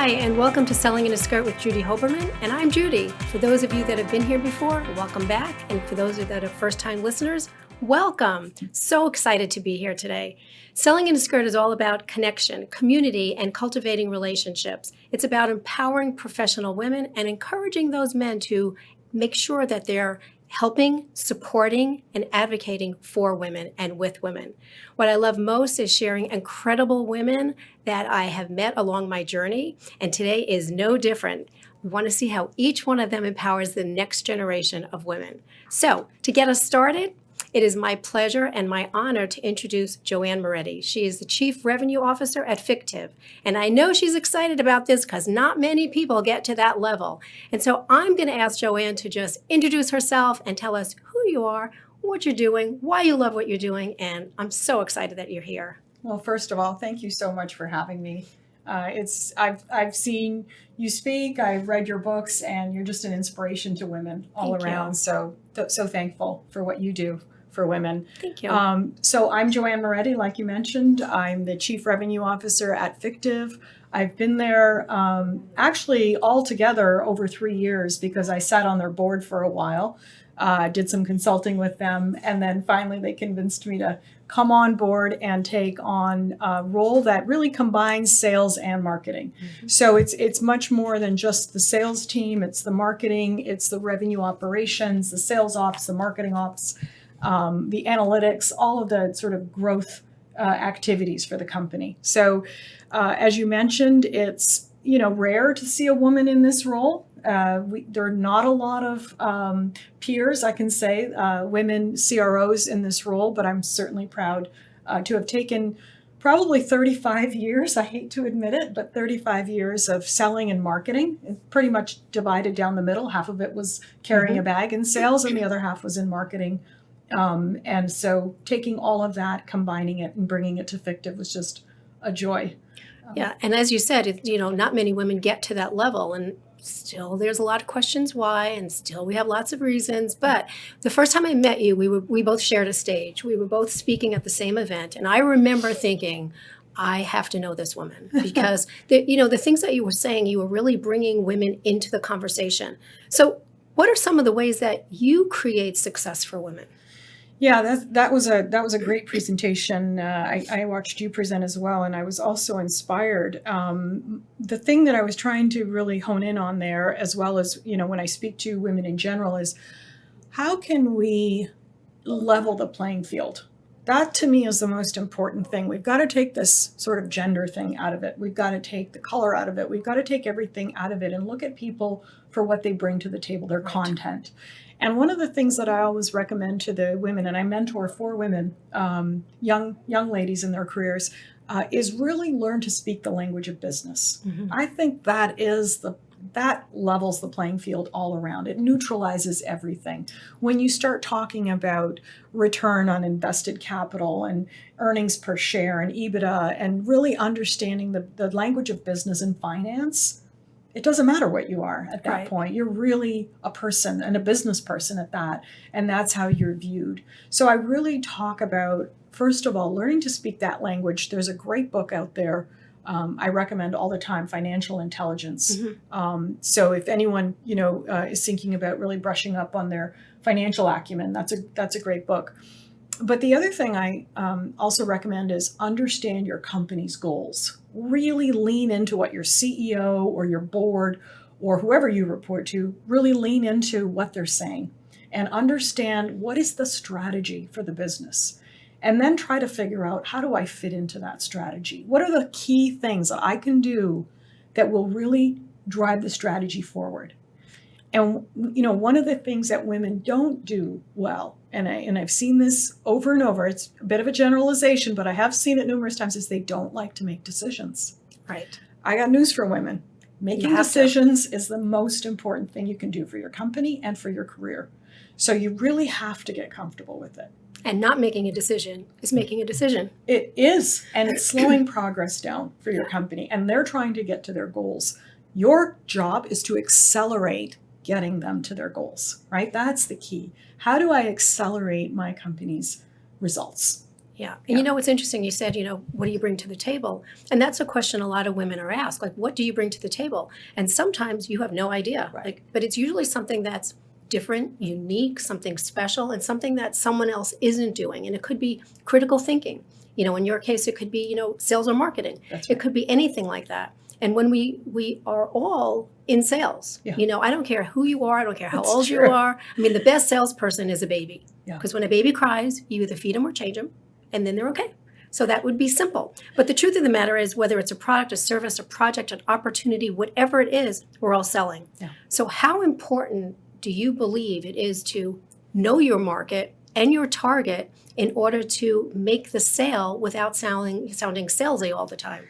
Hi, and welcome to Selling in a Skirt with Judy Hoberman, and I'm Judy. For those of you that have been here before, welcome back, and for those that are first-time listeners, welcome. So excited to be here today. Selling in a Skirt is all about connection, community, and cultivating relationships. It's about empowering professional women and encouraging those men to make sure that they're helping, supporting, and advocating for women and with women. What I love most is sharing incredible women that I have met along my journey, and today is no different. We want to see how each one of them empowers the next generation of women. So, to get us started, it is my pleasure and my honor to introduce Joanne Moretti. She is the Chief Revenue Officer at Fictiv. And I know she's excited about this because not many people get to that level. And so I'm going to ask Joanne to just introduce herself and tell us who you are, what you're doing, why you love what you're doing. And I'm so excited that you're here. Well, first of all, thank you so much for having me. I've seen you speak, I've read your books, and you're just an inspiration to women all around. So thankful for what you do for women. Thank you. So I'm Joanne Moretti, like you mentioned. I'm the Chief Revenue Officer at Fictiv. I've been there actually altogether over 3 years because I sat on their board for a while, did some consulting with them, and then finally they convinced me to come on board and take on a role that really combines sales and marketing. Mm-hmm. So it's much more than just the sales team. It's the marketing, it's the revenue operations, the sales ops, the marketing ops, the analytics, all of the sort of growth activities for the company. So as you mentioned, it's rare to see a woman in this role. There are not a lot of peers, I can say, women CROs in this role, but I'm certainly proud to have taken probably 35 years, I hate to admit it, but 35 years of selling and marketing, pretty much divided down the middle. Half of it was carrying a bag in sales and the other half was in marketing. And so taking all of that, combining it and bringing it to Fictiv was just a joy. Yeah, and as you said, not many women get to that level, and still there's a lot of questions why, and still we have lots of reasons. But the first time I met you, we both shared a stage. We were both speaking at the same event, and I remember thinking, I have to know this woman because the things that you were saying, you were really bringing women into the conversation. So what are some of the ways that you create success for women? Yeah, that was a great presentation. I watched you present as well, and I was also inspired. The thing that I was trying to really hone in on there, as well as when I speak to women in general, is how can we level the playing field? That to me is the most important thing. We've got to take this sort of gender thing out of it. We've got to take the color out of it. We've got to take everything out of it and look at people for what they bring to the table, their content. And one of the things that I always recommend to the women, and I mentor 4 women, young ladies in their careers, is really learn to speak the language of business. Mm-hmm. I think that levels the playing field all around. It neutralizes everything. When you start talking about return on invested capital and earnings per share and EBITDA and really understanding the language of business and finance, it doesn't matter what you are at that point. You're really a person and a business person at that. And that's how you're viewed. So I really talk about, first of all, learning to speak that language. There's a great book out there I recommend all the time, Financial Intelligence. Mm-hmm. So if anyone, is thinking about really brushing up on their financial acumen, that's a great book. But the other thing I also recommend is understand your company's goals. Really lean into what your CEO or your board or whoever you report to, really lean into what they're saying and understand what is the strategy for the business. And then try to figure out, how do I fit into that strategy? What are the key things that I can do that will really drive the strategy forward? And, one of the things that women don't do well, and I've seen this over and over, it's a bit of a generalization, but I have seen it numerous times, is they don't like to make decisions. Right. I got news for women. Making decisions is the most important thing you can do for your company and for your career. So you really have to get comfortable with it. And not making a decision is making a decision. It is, and it's slowing progress down for your company, and they're trying to get to their goals. Your job is to accelerate getting them to their goals, right? That's the key. How do I accelerate my company's results? Yeah. And it's interesting. You said, what do you bring to the table? And that's a question a lot of women are asked. Like, what do you bring to the table? And sometimes you have no idea. Right. But it's usually something that's different, unique, something special, and something that someone else isn't doing. And it could be critical thinking. In your case, it could be, sales or marketing. That's right. It could be anything like that. And when we are all in sales, I don't care who you are. I don't care how old you are. I mean, the best salesperson is a baby. Because when a baby cries, you either feed them or change them, and then they're okay. So that would be simple. But the truth of the matter is, whether it's a product, a service, a project, an opportunity, whatever it is, we're all selling. Yeah. So how important do you believe it is to know your market and your target in order to make the sale without sounding salesy all the time?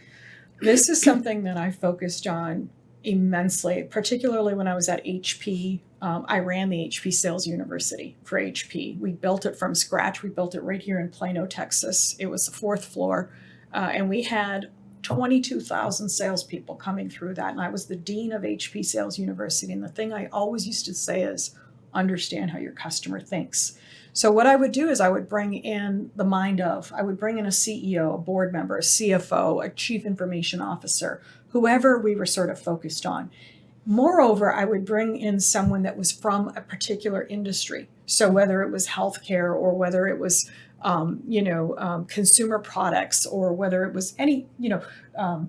This is something that I focused on immensely, particularly when I was at HP. I ran the HP Sales University for HP. We built it from scratch. We built it right here in Plano, Texas. It was the 4th floor, and we had 22,000 salespeople coming through that. And I was the dean of HP Sales University. And the thing I always used to say is, understand how your customer thinks. So what I would do is I would bring in I would bring in a CEO, a board member, a CFO, a chief information officer, whoever we were sort of focused on. Moreover, I would bring in someone that was from a particular industry. So whether it was healthcare or whether it was, consumer products or whether it was any,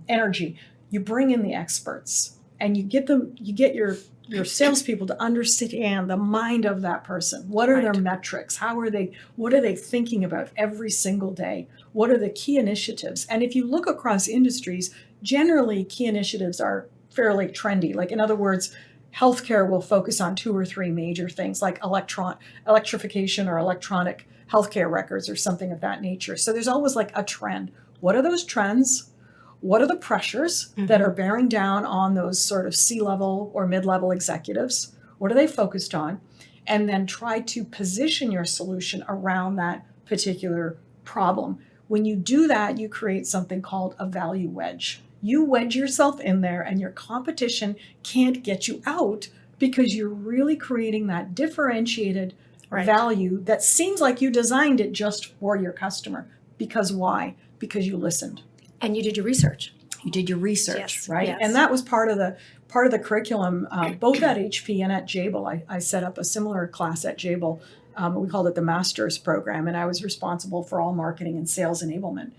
energy, you bring in the experts and you get your salespeople to understand the mind of that person. What are their metrics? What are they thinking about every single day? What are the key initiatives? And if you look across industries, generally key initiatives are fairly trendy. Like, in other words, healthcare will focus on 2 or 3 major things like electrification or electronic healthcare records or something of that nature. So there's always like a trend. What are those trends? What are the pressures that are bearing down on those sort of C-level or mid-level executives? What are they focused on? And then try to position your solution around that particular problem. When you do that, you create something called a value wedge. You wedge yourself in there and your competition can't get you out because you're really creating that differentiated value that seems like you designed it just for your customer. Because why? Because you listened. And you did your research. You did your research, yes, right? Yes. And that was part of the curriculum, both at HP and at Jabil. I set up a similar class at Jabil. We called it the Master's Program, and I was responsible for all marketing and sales enablement.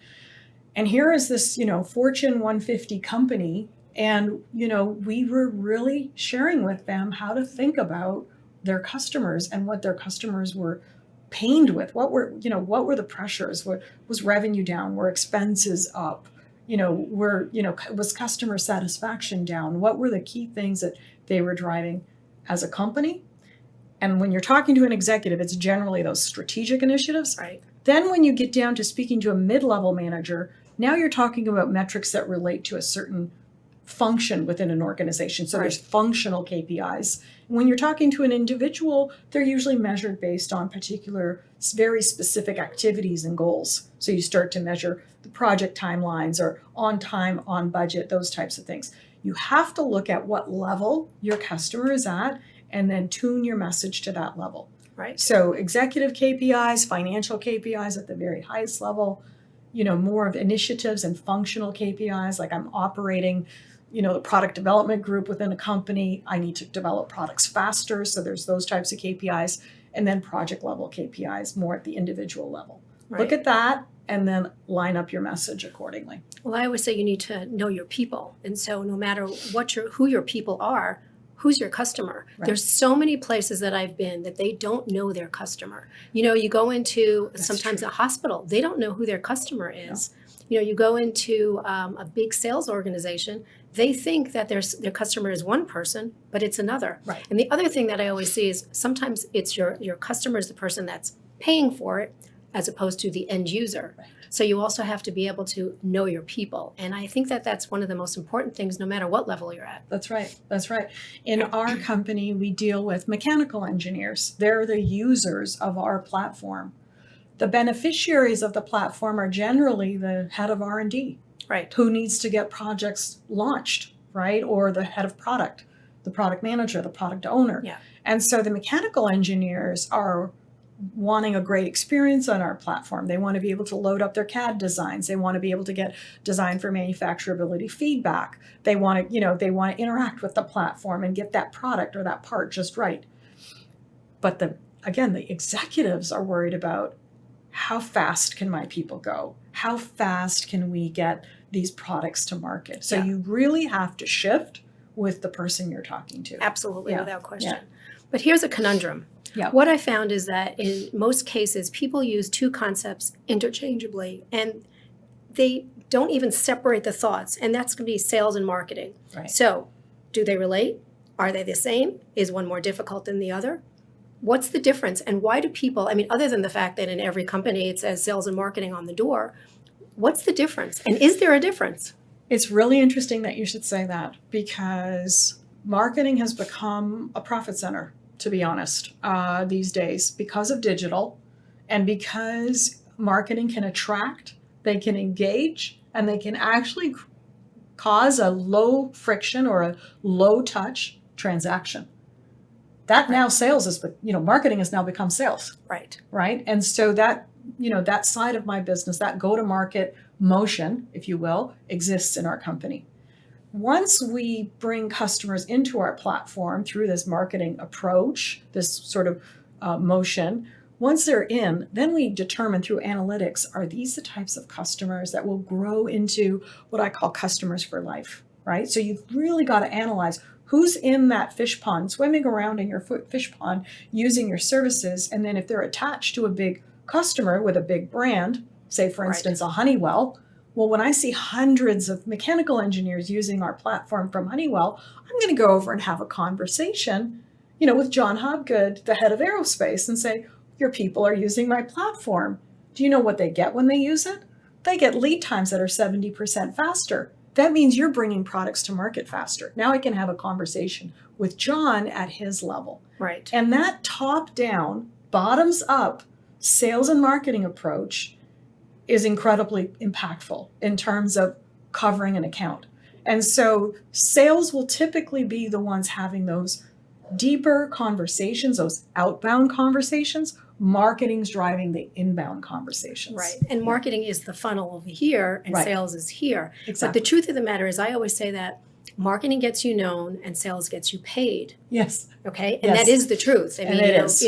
And here is this, Fortune 150 company, and, we were really sharing with them how to think about their customers and what their customers were pained with. What were the pressures? What was revenue down? Were expenses up? Was customer satisfaction down? What were the key things that they were driving as a company? And when you're talking to an executive, it's generally those strategic initiatives. Right. Then when you get down to speaking to a mid-level manager, now you're talking about metrics that relate to a certain function within an organization. So there's functional KPIs. When you're talking to an individual, they're usually measured based on particular, very specific activities and goals. So you start to measure the project timelines or on time, on budget, those types of things. You have to look at what level your customer is at and then tune your message to that level. Right. So executive KPIs, financial KPIs at the very highest level, more of initiatives and functional KPIs, like I'm operating, the product development group within a company. I need to develop products faster. So there's those types of KPIs. And then project level KPIs, more at the individual level. Right. Look at that and then line up your message accordingly. Well, I always say you need to know your people. And so no matter who your people are, who's your customer? Right. There's so many places that I've been that they don't know their customer. You go into sometimes a hospital, they don't know who their customer is. No. You go into a big sales organization, they think that their customer is one person, but it's another. Right. And the other thing that I always see is sometimes it's your customer is the person that's paying for it as opposed to the end user. Right. So you also have to be able to know your people. And I think that that's one of the most important things, no matter what level you're at. That's right. That's right. In our company, we deal with mechanical engineers. They're the users of our platform. The beneficiaries of the platform are generally the head of R&D, right? Who needs to get projects launched, right? Or the head of product, the product manager, the product owner. Yeah. And so the mechanical engineers are wanting a great experience on our platform. They want to be able to load up their CAD designs. They want to be able to get design for manufacturability feedback. They want to, they want to interact with the platform and get that product or that part just right. But the executives are worried about how fast can my people go? How fast can we get these products to market? So you really have to shift with the person you're talking to. Absolutely, without question. But here's a conundrum. Yeah. What I found is that in most cases, people use two concepts interchangeably, and they don't even separate the thoughts, and that's going to be sales and marketing. Right. So do they relate? Are they the same? Is one more difficult than the other? What's the difference? And why do people, other than the fact that in every company it says sales and marketing on the door, what's the difference? And is there a difference? It's really interesting that you should say that, because marketing has become a profit center, to be honest, these days, because of digital and because marketing can attract, they can engage, and they can actually cause a low friction or a low touch transaction. That now sales is, marketing has now become sales. Right. And so that, that side of my business, that go-to-market motion, if you will, exists in our company. Once we bring customers into our platform through this marketing approach, this sort of motion, once they're in, then we determine through analytics, are these the types of customers that will grow into what I call customers for life, right? So you've really got to analyze who's in that fish pond, swimming around in your fish pond, using your services. And then if they're attached to a big customer with a big brand, say, for instance, a Honeywell, well, when I see hundreds of mechanical engineers using our platform from Honeywell, I'm going to go over and have a conversation, with John Hobgood, the head of aerospace, and say, your people are using my platform. Do you know what they get when they use it? They get lead times that are 70% faster. That means you're bringing products to market faster. Now I can have a conversation with John at his level. Right. And that top-down, bottoms-up sales and marketing approach is incredibly impactful in terms of covering an account. And so sales will typically be the ones having those deeper conversations, those outbound conversations. Marketing's driving the inbound conversations. Right. And marketing is the funnel over here, and sales is here. Exactly. But the truth of the matter is, I always say that marketing gets you known and sales gets you paid. Yes. Okay. And that is the truth. Is.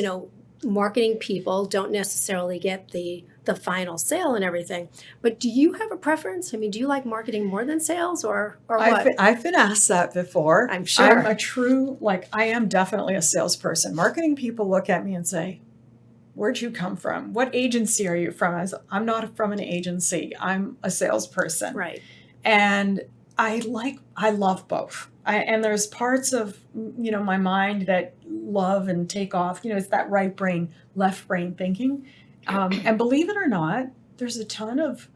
Marketing people don't necessarily get the final sale and everything. But do you have a preference? Do you like marketing more than sales or what? I've been asked that before. I'm sure. I am definitely a salesperson. Marketing people look at me and say, where'd you come from? What agency are you from? I'm not from an agency. I'm a salesperson. Right. And I love both. And there's parts of, my mind that love and take off, it's that right brain, left brain thinking. And believe it or not, there's a ton of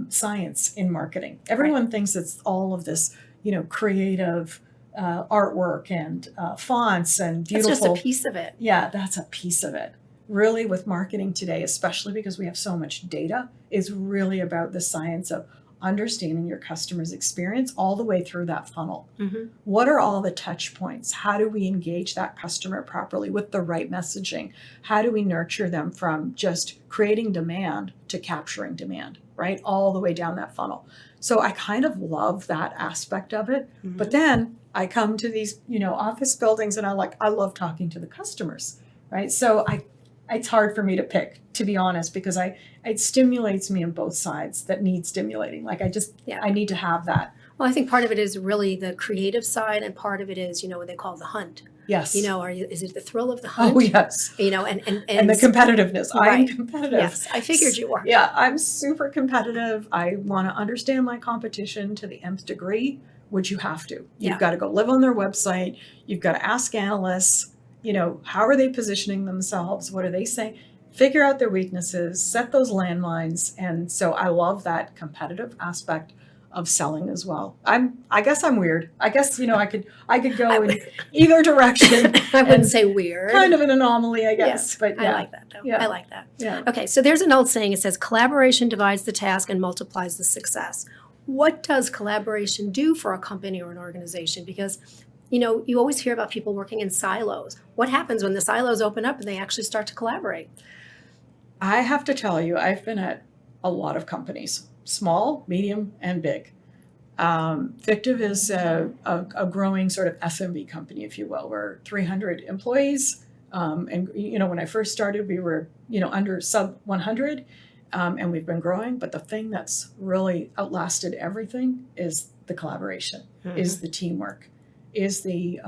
science in marketing. Everyone thinks it's all of this, creative artwork and fonts and beautiful. That's just a piece of it. Yeah, that's a piece of it. Really, with marketing today, especially because we have so much data, is really about the science of understanding your customer's experience all the way through that funnel. Mm-hmm. What are all the touch points? How do we engage that customer properly with the right messaging? How do we nurture them from just creating demand to capturing demand, right? All the way down that funnel. So I kind of love that aspect of it. Mm-hmm. But then I come to these, office buildings and I love talking to the customers, right? So it's hard for me to pick, to be honest, because it stimulates me on both sides that need stimulating. I need to have that. Well, I think part of it is really the creative side, and part of it is, what they call the hunt. Yes. Is it the thrill of the hunt? Oh, yes. And the competitiveness. Right. I'm competitive. Yes, I figured you were. Yeah, I'm super competitive. I want to understand my competition to the nth degree, which you have to. You've got to go live on their website. You've got to ask analysts, how are they positioning themselves? What are they saying? Figure out their weaknesses, set those landmines. And so I love that competitive aspect of selling as well. I guess I'm weird. I guess, I could go in either direction. I wouldn't say weird. Kind of an anomaly, I guess. Yeah, but I like that though. Yeah. I like that. Yeah. Okay, so there's an old saying. It says collaboration divides the task and multiplies the success. What does collaboration do for a company or an organization? Because You always hear about people working in silos. What happens when the silos open up and they actually start to collaborate? I have to tell you, I've been at a lot of companies, small, medium, and big. Fictiv is a growing sort of SMB company, if you will. We're 300 employees. And, when I first started, we were, under sub 100, and we've been growing. But the thing that's really outlasted everything is the collaboration, is the teamwork, is the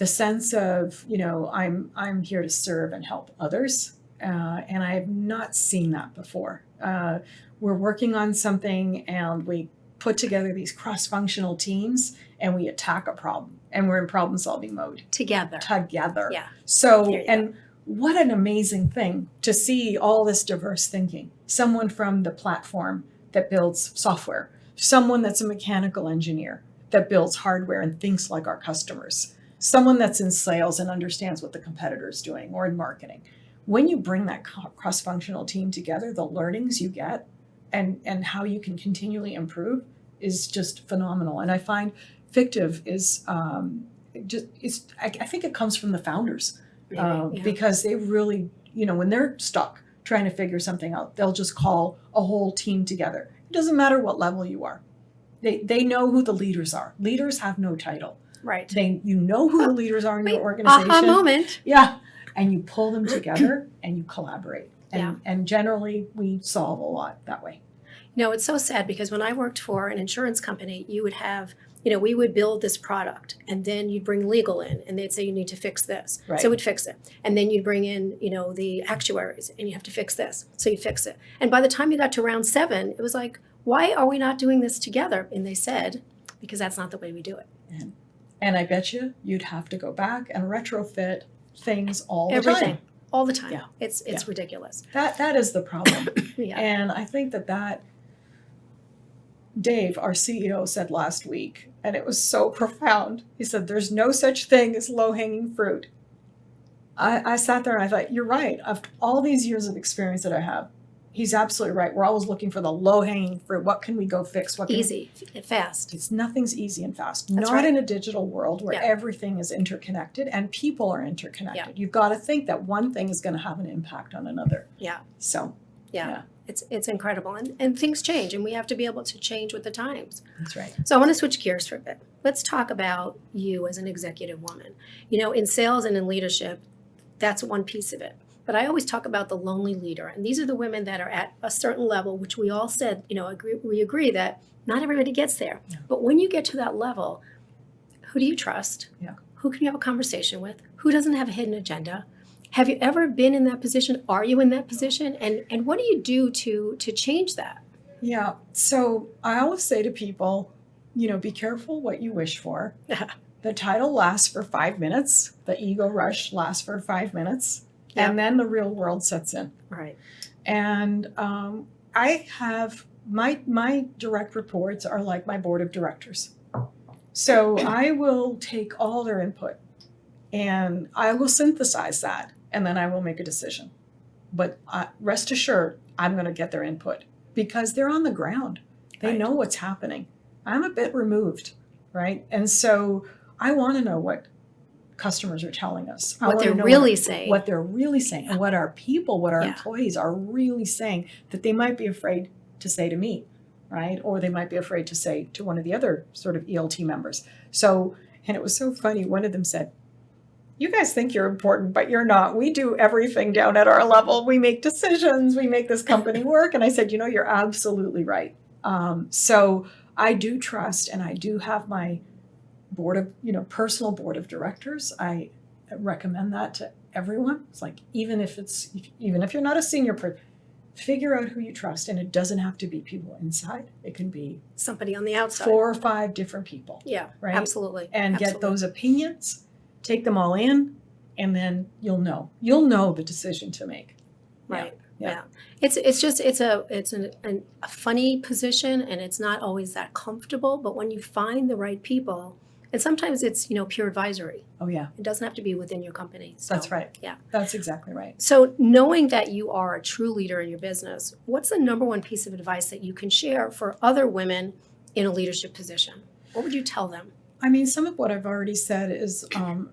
sense of, I'm here to serve and help others. And I have not seen that before. We're working on something and we put together these cross-functional teams and we attack a problem and we're in problem-solving mode. Together. Yeah. So, and what an amazing thing to see all this diverse thinking. Someone from the platform that builds software, someone that's a mechanical engineer that builds hardware and thinks like our customers, someone that's in sales and understands what the competitor's doing, or in marketing. When you bring that cross-functional team together, the learnings you get and how you can continually improve is just phenomenal. And I find Fictiv is I think it comes from the founders, because they really, when they're stuck trying to figure something out, they'll just call a whole team together. It doesn't matter what level you are. They know who the leaders are. Leaders have no title. Right. You know who the leaders are in your organization. Aha moment. Yeah. And you pull them together and you collaborate. And generally we solve a lot that way. It's so sad because when I worked for an insurance company, you would have, we would build this product and then you'd bring legal in and they'd say you need to fix this. Right. So we'd fix it. And then you'd bring in, the actuaries and you have to fix this. So you fix it. And by the time you got to round 7, it was like, why are we not doing this together? And they said, because that's not the way we do it. And I bet you'd have to go back and retrofit things all the Everything. time. All the time. Yeah. It's ridiculous. That is the problem. Yeah. And I think that Dave, our CEO, said last week, and it was so profound. He said, there's no such thing as low-hanging fruit. I sat there and I thought, you're right. Of all these years of experience that I have, he's absolutely right. We're always looking for the low-hanging fruit. What can we go fix? Easy and fast. Nothing's easy and fast. That's Not right. in a digital world where everything is interconnected and people are interconnected. Yeah. You've got to think that one thing is going to have an impact on another. Yeah. So, yeah. It's incredible. And things change and we have to be able to change with the times. That's right. So I want to switch gears for a bit. Let's talk about you as an executive woman. In sales and in leadership, that's one piece of it. But I always talk about the lonely leader. And these are the women that are at a certain level, which we all said, we agree that not everybody gets there. Yeah. But when you get to that level, who do you trust? Yeah. Who can you have a conversation with? Who doesn't have a hidden agenda? Have you ever been in that position? Are you in that position? And what do you do to change that? Yeah. So I always say to people, be careful what you wish for. The title lasts for 5 minutes. The ego rush lasts for 5 minutes. Yep. And then the real world sets in. Right. And I have my direct reports are like my board of directors. So I will take all their input and I will synthesize that and then I will make a decision. But rest assured, I'm going to get their input because they're on the ground. They know what's happening. I'm a bit removed, right? And so I want to know what customers are telling us. What they're really saying. What they're really saying. And what our people, what our employees are really saying that they might be afraid to say to me, right? Or they might be afraid to say to one of the other sort of ELT members. So, and it was so funny. One of them said, you guys think you're important, but you're not. We do everything down at our level. We make decisions. We make this company work. And I said, you're absolutely right. So I do trust, and I do have my board of, personal board of directors. I recommend that to everyone. It's like, even if you're not a senior person, figure out who you trust. And it doesn't have to be people inside. It can be somebody on the outside. 4 or 5 different people. Yeah, right? Absolutely. And get those opinions, take them all in, and then you'll know the decision to make. Right. Yeah. It's a funny position, and it's not always that comfortable. But when you find the right people, and sometimes it's pure advisory. Oh yeah. It doesn't have to be within your company. So, that's right. Yeah. That's exactly right. So knowing that you are a true leader in your business, what's the number one piece of advice that you can share for other women in a leadership position? What would you tell them? I mean, some of what I've already said is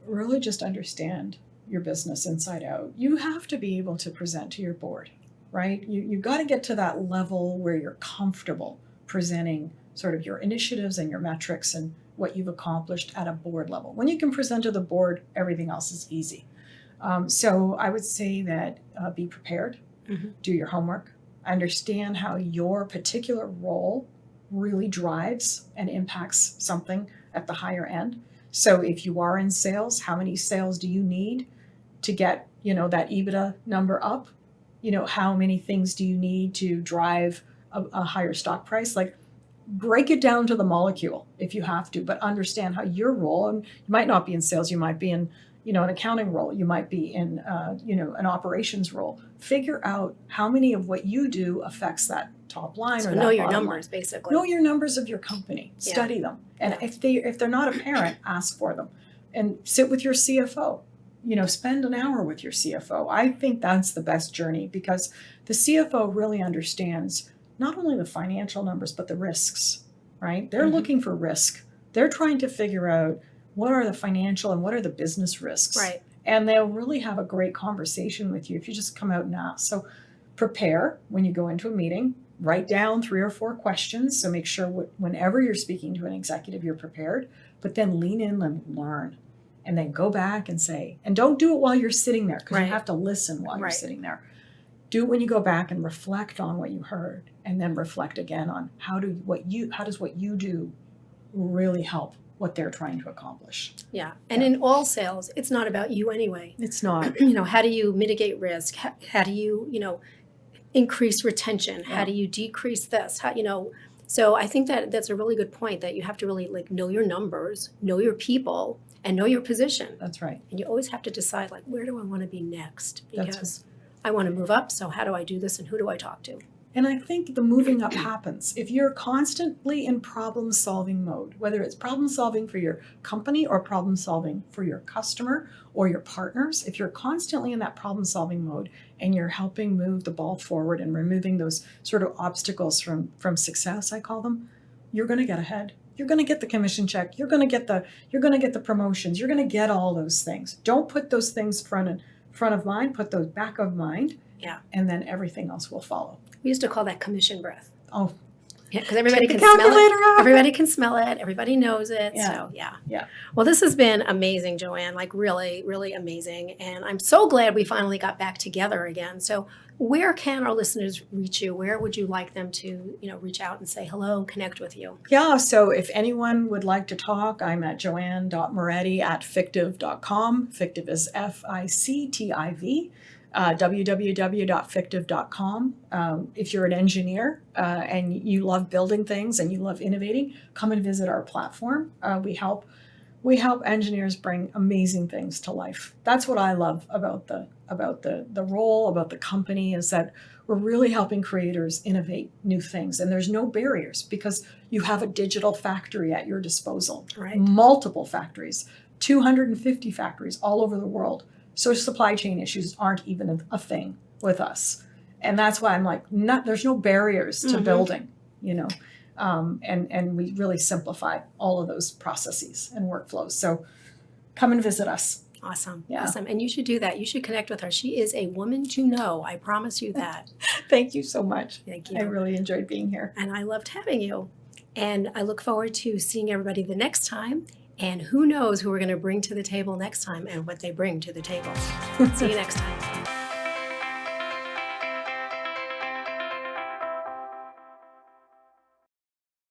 really just understand your business inside out. You have to be able to present to your board, right? You've got to get to that level where you're comfortable presenting sort of your initiatives and your metrics and what you've accomplished at a board level. When you can present to the board, everything else is easy. So I would say that be prepared, do your homework, understand how your particular role really drives and impacts something at the higher end. So if you are in sales, how many sales do you need to get, that EBITDA number up? How many things do you need to drive a higher stock price? Like, break it down to the molecule if you have to, but understand how your role, and you might not be in sales, you might be in, an accounting role, you might be in, an operations role. Figure out how many of what you do affects that top line So or that know your bottom numbers, line. basically. Know your numbers of your company. Yeah. Study them. And if they're not apparent, ask for them. And sit with your CFO. Spend an hour with your CFO. I think that's the best journey because the CFO really understands not only the financial numbers, but the risks, right? They're looking for risk. They're trying to figure out what are the financial and what are the business risks. Right. And they'll really have a great conversation with you if you just come out and ask. So prepare when you go into a meeting, write down 3 or 4 questions. So make sure whenever you're speaking to an executive, you're prepared, but then lean in and learn. And then go back and say, and don't do it while you're sitting there because you have to listen while you're sitting there. Do it when you go back and reflect on what you heard, and then reflect again on how does what you do really help what they're trying to accomplish. Yeah. And in all sales, it's not about you anyway. It's not. How do you mitigate risk? How do you, increase retention? How do you decrease this? So I think that's a really good point that you have to really know your numbers, know your people, and know your position. That's right. And you always have to decide where do I want to be next? Because That's I want to move up. So how do I do this and who do I talk to? And I think the moving up happens if you're constantly in problem solving mode, whether it's problem solving for your company or problem solving for your customer or your partners. If you're constantly in that problem solving mode and you're helping move the ball forward and removing those sort of obstacles from success, I call them, you're going to get ahead. You're going to get the commission check. You're going to get the promotions. You're going to get all those things. Don't put those things front of mind. Put those back of mind. Yeah. And then everything else will follow. We used to call that commission breath. Oh, yeah, because everybody Take can the smell calculator it. out. Everybody can smell it. Everybody knows it. Yeah. So yeah. Yeah. Well, this has been amazing, Joanne. Really, really amazing. And I'm so glad we finally got back together again. So where can our listeners reach you? Where would you like them to, reach out and say hello, connect with you? Yeah, so if anyone would like to talk, I'm at joanne.moretti@fictiv.com. Fictiv is Fictiv. www.fictiv.com. If you're an engineer and you love building things and you love innovating, come and visit our platform. We help engineers bring amazing things to life. That's what I love about the role, about the company, is that we're really helping creators innovate new things. And there's no barriers because you have a digital factory at your disposal. Right. Multiple factories, 250 factories all over the world. So supply chain issues aren't even a thing with us. And that's why I'm like, there's no barriers to building, and we really simplify all of those processes and workflows. So come and visit us. Awesome. Yeah. Awesome. And you should do that. You should connect with her. She is a woman to know. I promise you that. Thank you so much. Thank you. I really enjoyed being here. And I loved having you. And I look forward to seeing everybody the next time. And who knows who we're going to bring to the table next time and what they bring to the table. See you next time.